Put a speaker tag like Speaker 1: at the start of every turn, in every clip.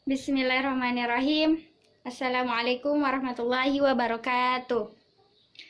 Speaker 1: Bismillahirrahmanirrahim. Assalamualaikum warahmatullahi wabarakatuh.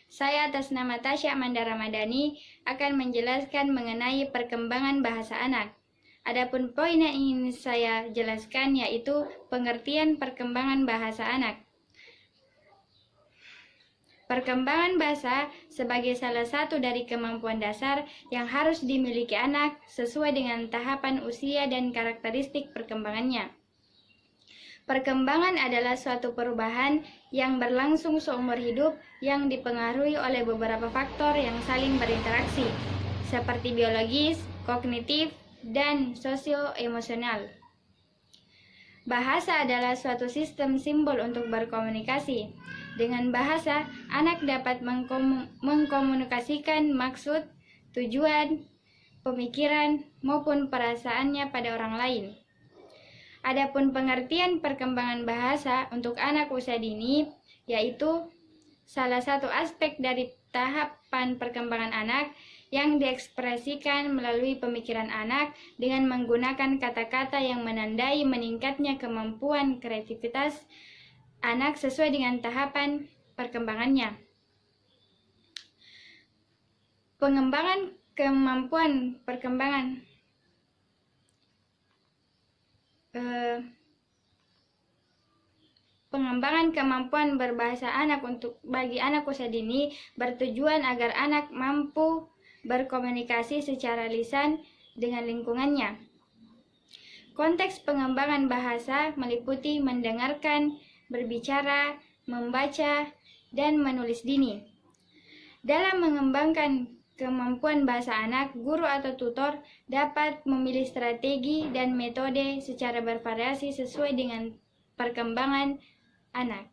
Speaker 1: Saya atas nama Tasya Amanda Ramadhani akan menjelaskan mengenai perkembangan bahasa anak. Adapun poin yang ingin saya jelaskan yaitu pengertian perkembangan bahasa anak. Perkembangan bahasa sebagai salah satu dari kemampuan dasar yang harus dimiliki anak sesuai dengan tahapan usia dan karakteristik perkembangannya. Perkembangan adalah suatu perubahan yang berlangsung seumur hidup yang dipengaruhi oleh beberapa faktor yang saling berinteraksi, seperti biologis, kognitif, dan sosio-emosional. Bahasa adalah suatu sistem simbol untuk berkomunikasi. Dengan bahasa, anak dapat mengkomunikasikan maksud, tujuan, pemikiran, maupun perasaannya pada orang lain. Adapun pengertian perkembangan bahasa untuk anak usia dini, yaitu salah satu aspek dari tahapan perkembangan anak yang diekspresikan melalui pemikiran anak dengan menggunakan kata-kata yang menandai meningkatnya kemampuan kreativitas anak sesuai dengan tahapan perkembangannya. Pengembangan kemampuan perkembangan Pengembangan kemampuan berbahasa anak bagi anak usia dini bertujuan agar anak mampu berkomunikasi secara lisan dengan lingkungannya. Konteks pengembangan bahasa meliputi mendengarkan, berbicara, membaca, dan menulis dini. Dalam mengembangkan kemampuan bahasa anak, guru atau tutor dapat memilih strategi dan metode secara bervariasi sesuai dengan perkembangan anak.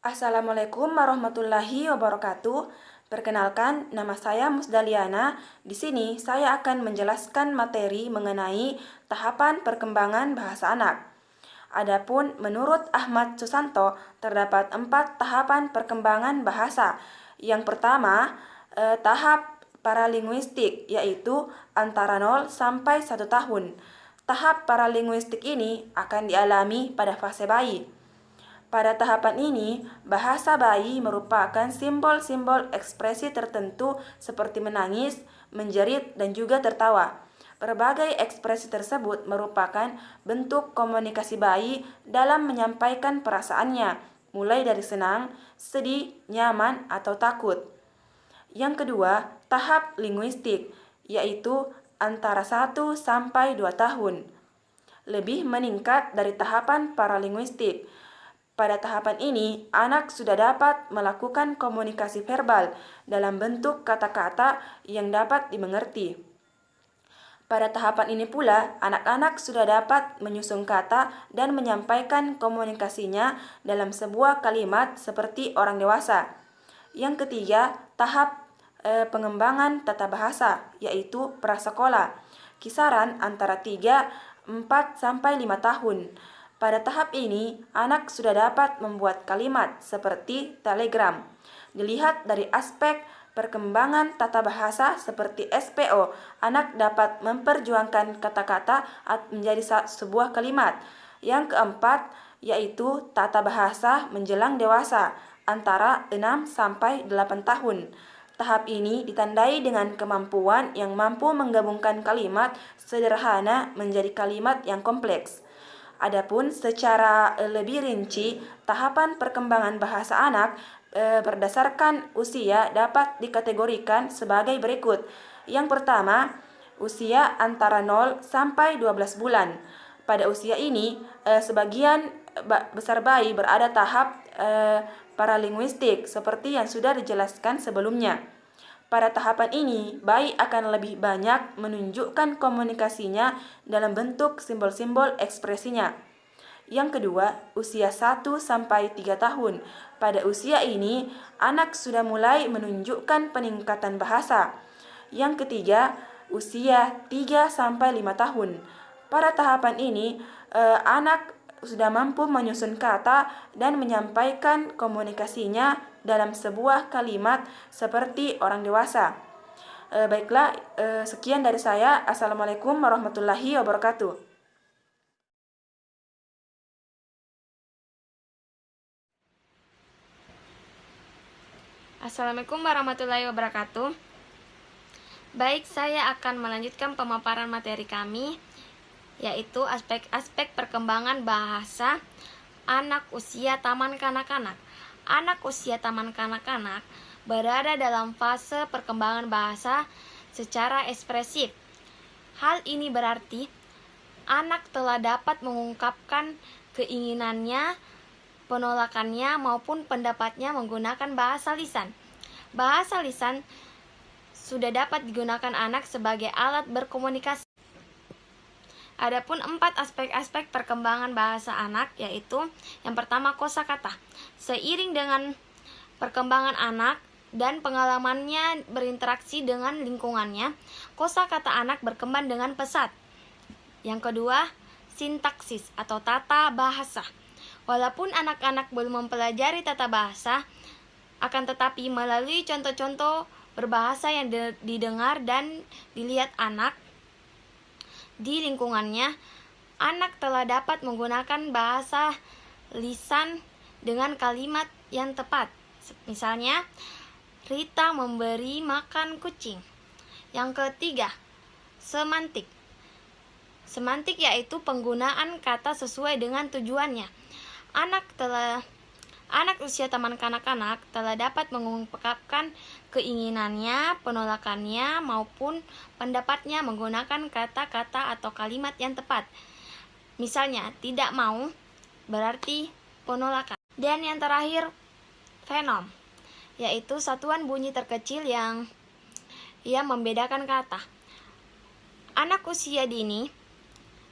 Speaker 2: Assalamualaikum warahmatullahi wabarakatuh. Perkenalkan, nama saya Musdaliana. Di sini saya akan menjelaskan materi mengenai tahapan perkembangan bahasa anak. Adapun menurut Ahmad Susanto, terdapat 4 tahapan perkembangan bahasa. Yang pertama, tahap paralinguistik, yaitu antara 0 sampai 1 tahun. Tahap paralinguistik ini akan dialami pada fase bayi. Pada tahapan ini, bahasa bayi merupakan simbol-simbol ekspresi tertentu seperti menangis, menjerit, dan juga tertawa. Berbagai ekspresi tersebut merupakan bentuk komunikasi bayi dalam menyampaikan perasaannya, mulai dari senang, sedih, nyaman, atau takut. Yang kedua, tahap linguistik, yaitu antara 1 sampai 2 tahun. Lebih meningkat dari tahapan paralinguistik. Pada tahapan ini, anak sudah dapat melakukan komunikasi verbal dalam bentuk kata-kata yang dapat dimengerti. Pada tahapan ini pula, anak-anak sudah dapat menyusun kata dan menyampaikan komunikasinya dalam sebuah kalimat seperti orang dewasa. Yang ketiga, tahap pengembangan tata bahasa, yaitu prasekolah. Kisaran antara 3, 4, sampai 5 tahun. Pada tahap ini, anak sudah dapat membuat kalimat seperti telegram. Dilihat dari aspek perkembangan tata bahasa seperti SPO, anak dapat memperjuangkan kata-kata menjadi sebuah kalimat. Yang keempat, yaitu tata bahasa menjelang dewasa, antara 6 sampai 8 tahun. Tahap ini ditandai dengan kemampuan yang mampu menggabungkan kalimat sederhana menjadi kalimat yang kompleks. Adapun secara lebih rinci, tahapan perkembangan bahasa anak berdasarkan usia dapat dikategorikan sebagai berikut. Yang pertama, usia antara 0 sampai 12 bulan. Pada usia ini, sebagian besar bayi berada tahap paralinguistik seperti yang sudah dijelaskan sebelumnya. Pada tahapan ini, bayi akan lebih banyak menunjukkan komunikasinya dalam bentuk simbol-simbol ekspresinya. Yang kedua, usia 1 sampai 3 tahun. Pada usia ini, anak sudah mulai menunjukkan peningkatan bahasa. Yang ketiga, usia 3 sampai 5 tahun. Pada tahapan ini, anak sudah mampu menyusun kata dan menyampaikan komunikasinya dalam sebuah kalimat seperti orang dewasa. Baiklah, sekian dari saya. Assalamualaikum warahmatullahi wabarakatuh.
Speaker 3: Assalamualaikum warahmatullahi wabarakatuh. Baik, saya akan melanjutkan pemaparan materi kami, yaitu aspek-aspek perkembangan bahasa anak usia taman kanak-kanak. Anak usia taman kanak-kanak berada dalam fase perkembangan bahasa secara ekspresif. Hal ini berarti anak telah dapat mengungkapkan keinginannya, penolakannya, maupun pendapatnya menggunakan bahasa lisan. Bahasa lisan sudah dapat digunakan anak sebagai alat berkomunikasi. Adapun 4 aspek-aspek perkembangan bahasa anak, yaitu yang pertama kosakata. Seiring dengan perkembangan anak dan pengalamannya berinteraksi dengan lingkungannya, kosakata anak berkembang dengan pesat. Yang kedua, sintaksis atau tata bahasa. Walaupun anak-anak belum mempelajari tata bahasa, akan tetapi melalui contoh-contoh berbahasa yang didengar dan dilihat anak di lingkungannya, anak telah dapat menggunakan bahasa lisan dengan kalimat yang tepat. Misalnya, Rita memberi makan kucing. Yang ketiga, semantik. Semantik yaitu penggunaan kata sesuai dengan tujuannya. Anak usia taman kanak-kanak telah dapat mengungkapkan keinginannya, penolakannya, maupun pendapatnya menggunakan kata-kata atau kalimat yang tepat. Misalnya, tidak mau berarti penolakan. Dan yang terakhir, fenom, yaitu satuan bunyi terkecil yang membedakan kata. Anak usia dini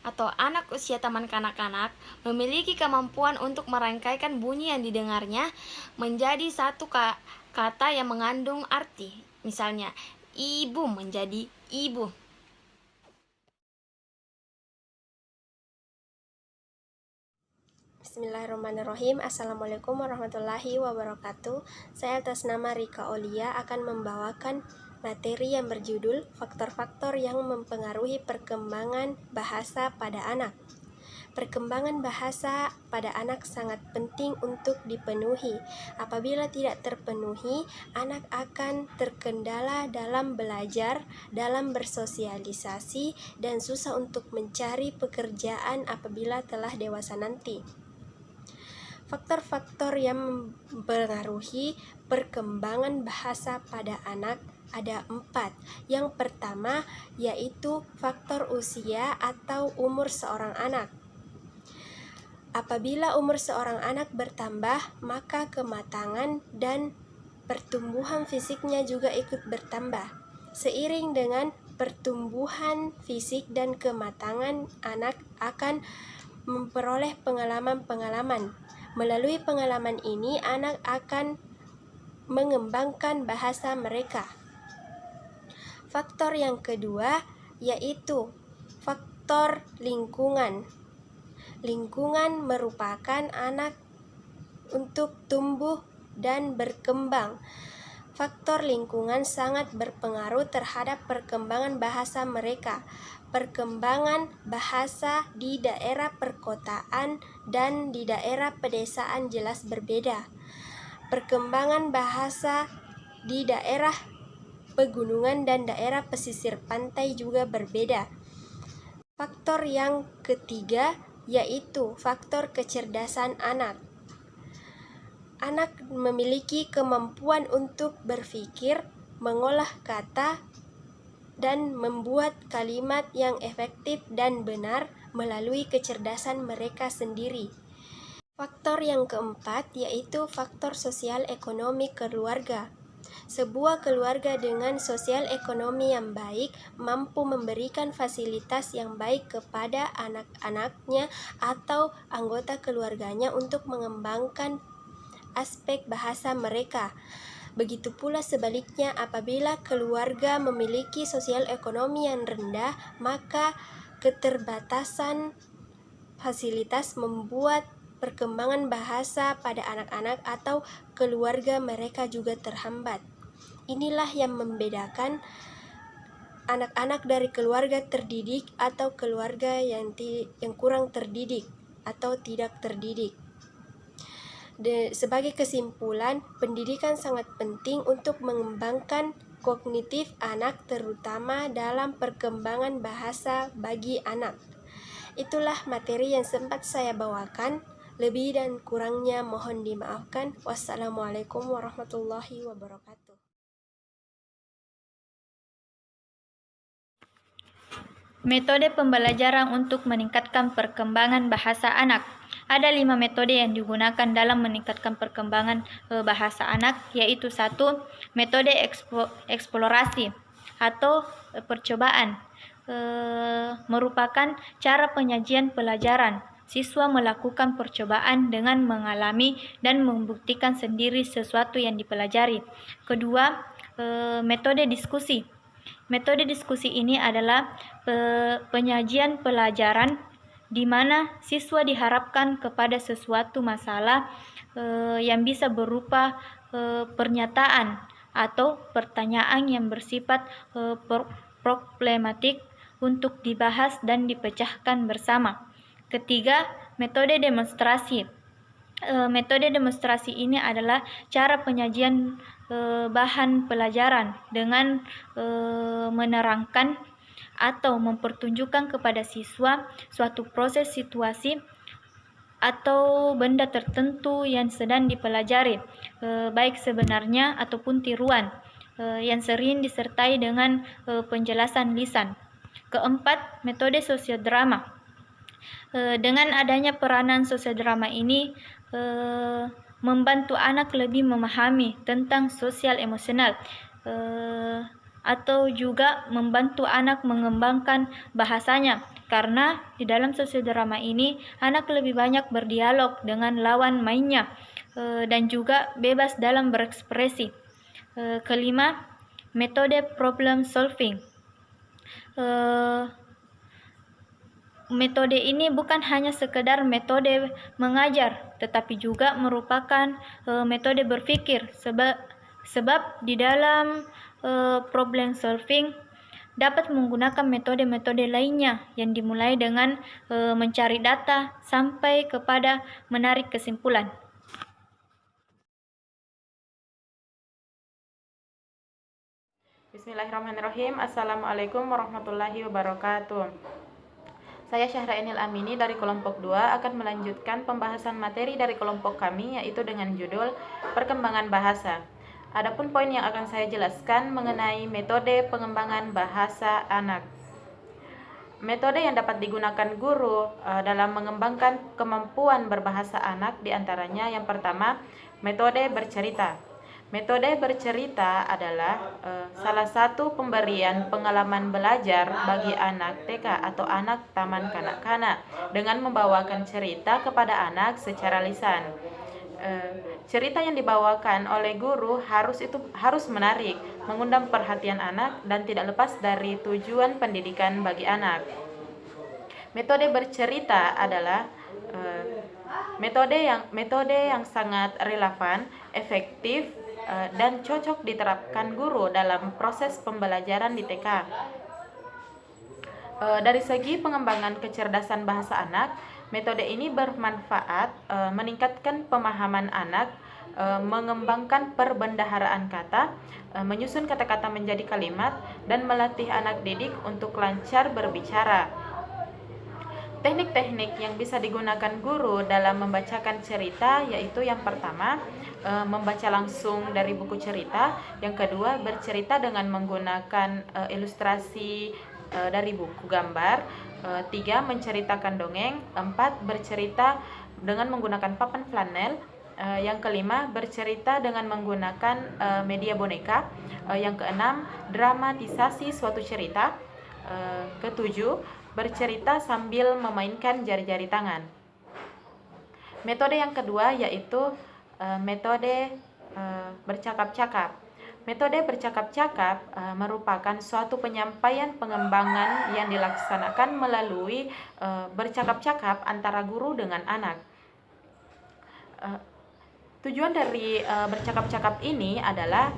Speaker 3: atau anak usia taman kanak-kanak memiliki kemampuan untuk merangkaikan bunyi yang didengarnya menjadi satu kata yang mengandung arti. Misalnya, ibu menjadi ibu.
Speaker 4: Bismillahirrahmanirrahim. Assalamualaikum warahmatullahi wabarakatuh. Saya atas nama Rika Olia akan membawakan materi yang berjudul faktor-faktor yang mempengaruhi perkembangan bahasa pada anak. Perkembangan bahasa pada anak sangat penting untuk dipenuhi. Apabila tidak terpenuhi, anak akan terkendala dalam belajar, dalam bersosialisasi, dan susah untuk mencari pekerjaan apabila telah dewasa nanti. Faktor-faktor yang mempengaruhi perkembangan bahasa pada anak ada 4. Yang pertama yaitu faktor usia atau umur seorang anak. Apabila umur seorang anak bertambah, maka kematangan dan pertumbuhan fisiknya juga ikut bertambah. Seiring dengan pertumbuhan fisik dan kematangan, anak akan memperoleh pengalaman-pengalaman. Melalui pengalaman ini, anak akan mengembangkan bahasa mereka. Faktor yang kedua yaitu faktor lingkungan. Lingkungan merupakan anak untuk tumbuh dan berkembang. Faktor lingkungan sangat berpengaruh terhadap perkembangan bahasa mereka. Perkembangan bahasa di daerah perkotaan dan di daerah pedesaan jelas berbeda. Perkembangan bahasa di daerah pegunungan dan daerah pesisir pantai juga berbeda. Faktor yang ketiga yaitu faktor kecerdasan anak. Anak memiliki kemampuan untuk berpikir, mengolah kata, dan membuat kalimat yang efektif dan benar melalui kecerdasan mereka sendiri. Faktor yang keempat yaitu faktor sosial ekonomi keluarga. Sebuah keluarga dengan sosial ekonomi yang baik mampu memberikan fasilitas yang baik kepada anak-anaknya atau anggota keluarganya untuk mengembangkan aspek bahasa mereka. Begitu pula sebaliknya, apabila keluarga memiliki sosial ekonomi yang rendah, maka keterbatasan fasilitas membuat perkembangan bahasa pada anak-anak atau keluarga mereka juga terhambat. Inilah yang membedakan anak-anak dari keluarga terdidik atau keluarga yang kurang terdidik atau tidak terdidik. Sebagai kesimpulan, pendidikan sangat penting untuk mengembangkan kognitif anak, terutama dalam perkembangan bahasa bagi anak. Itulah materi yang sempat saya bawakan. Lebih dan kurangnya mohon dimaafkan. Wassalamualaikum warahmatullahi wabarakatuh.
Speaker 1: Metode pembelajaran untuk meningkatkan perkembangan bahasa anak. Ada 5 metode yang digunakan dalam meningkatkan perkembangan bahasa anak, yaitu 1. Metode eksplorasi atau percobaan. Merupakan cara penyajian pelajaran. Siswa melakukan percobaan dengan mengalami dan membuktikan sendiri sesuatu yang dipelajari. Kedua, metode diskusi. Metode diskusi ini adalah penyajian pelajaran di mana siswa diharapkan kepada sesuatu masalah yang bisa berupa pernyataan atau pertanyaan yang bersifat problematik untuk dibahas dan dipecahkan bersama. Ketiga, metode demonstrasi. Metode demonstrasi ini adalah cara penyajian bahan pelajaran dengan menerangkan atau mempertunjukkan kepada siswa suatu proses situasi atau benda tertentu yang sedang dipelajari, baik sebenarnya ataupun tiruan, yang sering disertai dengan penjelasan lisan. Keempat, metode sosiodrama. Dengan adanya peranan sosiodrama ini membantu anak lebih memahami tentang sosial emosional, atau juga membantu anak mengembangkan bahasanya, karena di dalam sosiodrama ini anak lebih banyak berdialog dengan lawan mainnya dan juga bebas dalam berekspresi. Kelima, metode problem solving. Metode ini bukan hanya sekedar metode mengajar, tetapi juga merupakan metode berpikir, sebab di dalam problem solving dapat menggunakan metode-metode lainnya yang dimulai dengan mencari data sampai kepada menarik kesimpulan.
Speaker 2: Bismillahirrahmanirrahim. Assalamualaikum warahmatullahi wabarakatuh. Saya Syahra Enil Amini dari kelompok 2 akan melanjutkan pembahasan materi dari kelompok kami, yaitu dengan judul Perkembangan Bahasa. Adapun poin yang akan saya jelaskan mengenai metode pengembangan bahasa anak. Metode yang dapat digunakan guru dalam mengembangkan kemampuan berbahasa anak diantaranya yang pertama, metode bercerita. Metode bercerita adalah salah satu pemberian pengalaman belajar bagi anak TK atau anak taman kanak-kanak dengan membawakan cerita kepada anak secara lisan. Cerita yang dibawakan oleh guru harus menarik, mengundang perhatian anak dan tidak lepas dari tujuan pendidikan bagi anak. Metode bercerita adalah metode yang sangat relevan, efektif, dan cocok diterapkan guru dalam proses pembelajaran di TK. Dari segi pengembangan kecerdasan bahasa anak, metode ini bermanfaat meningkatkan pemahaman anak, mengembangkan perbendaharaan kata, menyusun kata-kata menjadi kalimat, dan melatih anak didik untuk lancar berbicara. Teknik-teknik yang bisa digunakan guru dalam membacakan cerita yaitu yang pertama, membaca langsung dari buku cerita, yang kedua, bercerita dengan menggunakan ilustrasi dari buku gambar, 3, menceritakan dongeng, 4, bercerita dengan menggunakan papan flanel, yang kelima, bercerita dengan menggunakan media boneka, yang keenam, dramatisasi suatu cerita, ketujuh, bercerita sambil memainkan jari-jari tangan. Metode yang kedua yaitu metode bercakap-cakap. Metode bercakap-cakap merupakan suatu penyampaian pengembangan yang dilaksanakan melalui bercakap-cakap antara guru dengan anak. Tujuan dari bercakap-cakap ini adalah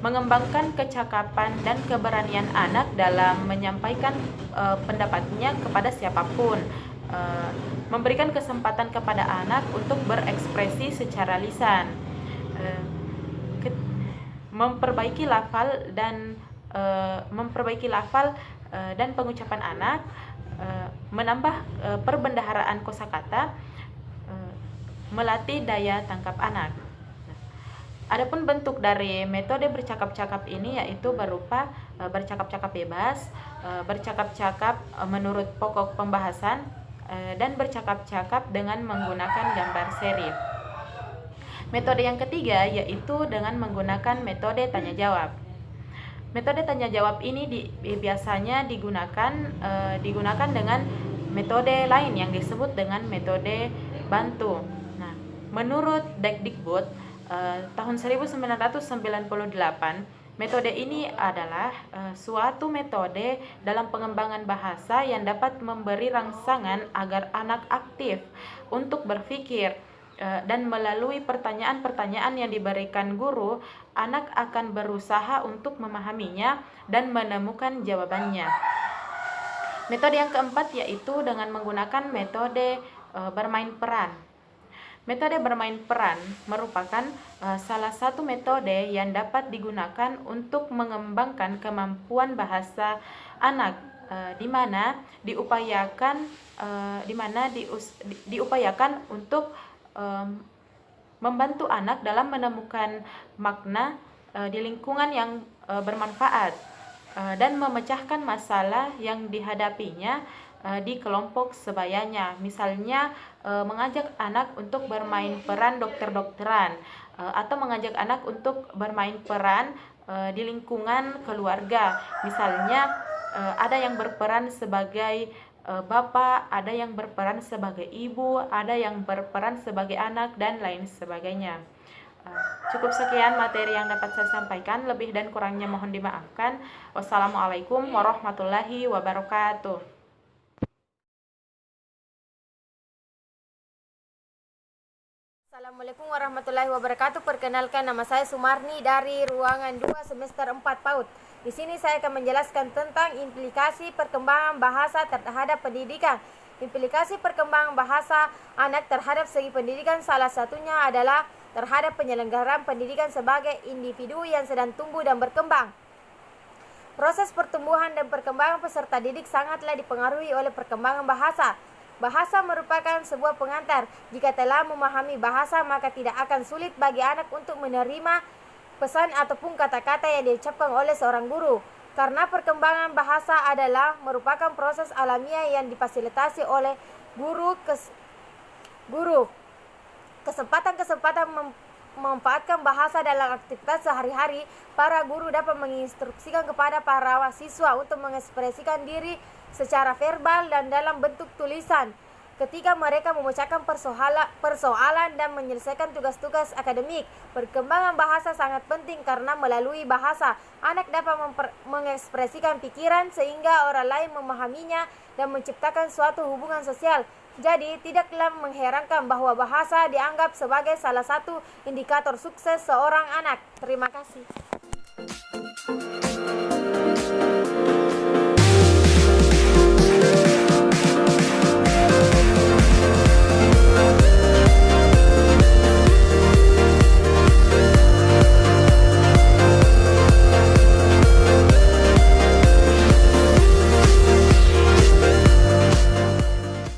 Speaker 2: mengembangkan kecakapan dan keberanian anak dalam menyampaikan pendapatnya kepada siapapun, memberikan kesempatan kepada anak untuk berekspresi secara lisan, memperbaiki lafal dan pengucapan anak, menambah perbendaharaan kosakata, melatih daya tangkap anak. Adapun bentuk dari metode bercakap-cakap ini yaitu berupa bercakap-cakap bebas, bercakap-cakap menurut pokok pembahasan, dan bercakap-cakap dengan menggunakan gambar serif. Metode yang ketiga yaitu dengan menggunakan metode tanya jawab. Metode tanya jawab ini biasanya digunakan dengan metode lain yang disebut dengan metode bantu. Nah, menurut Dekdikbud tahun 1998, metode ini adalah suatu metode dalam pengembangan bahasa yang dapat memberi rangsangan agar anak aktif untuk berpikir, dan melalui pertanyaan-pertanyaan yang diberikan guru, anak akan berusaha untuk memahaminya dan menemukan jawabannya. Metode yang keempat yaitu dengan menggunakan metode bermain peran. Metode bermain peran merupakan salah satu metode yang dapat digunakan untuk mengembangkan kemampuan bahasa anak, di mana diupayakan untuk membantu anak dalam menemukan makna di lingkungan yang bermanfaat, dan memecahkan masalah yang dihadapinya di kelompok sebayanya. Misalnya mengajak anak untuk bermain peran dokter-dokteran, atau mengajak anak untuk bermain peran di lingkungan keluarga. Misalnya ada yang berperan sebagai bapak, ada yang berperan sebagai ibu, ada yang berperan sebagai anak, dan lain sebagainya. Cukup sekian materi yang dapat saya sampaikan, lebih dan kurangnya mohon dimaafkan. Wassalamualaikum warahmatullahi wabarakatuh.
Speaker 5: Assalamualaikum warahmatullahi wabarakatuh. Perkenalkan, nama saya Sumarni dari ruangan 2 semester 4 PAUD. Di sini saya akan menjelaskan tentang implikasi perkembangan bahasa terhadap pendidikan. Implikasi perkembangan bahasa anak terhadap segi pendidikan salah satunya adalah terhadap penyelenggaraan pendidikan sebagai individu yang sedang tumbuh dan berkembang. Proses pertumbuhan dan perkembangan peserta didik sangatlah dipengaruhi oleh perkembangan bahasa. Bahasa merupakan sebuah pengantar. Jika telah memahami bahasa, maka tidak akan sulit bagi anak untuk menerima pesan ataupun kata-kata yang diucapkan oleh seorang guru. Karena perkembangan bahasa adalah merupakan proses alamiah yang difasilitasi oleh guru. Kesempatan-kesempatan memanfaatkan bahasa dalam aktivitas sehari-hari, para guru dapat menginstruksikan kepada para siswa untuk mengekspresikan diri secara verbal dan dalam bentuk tulisan ketika mereka memecahkan persoalan dan menyelesaikan tugas-tugas akademik. Perkembangan bahasa sangat penting karena melalui bahasa anak dapat mengekspresikan pikiran sehingga orang lain memahaminya dan menciptakan suatu hubungan sosial. Jadi tidaklah mengherankan bahwa bahasa dianggap sebagai salah satu indikator sukses seorang anak. Terima kasih.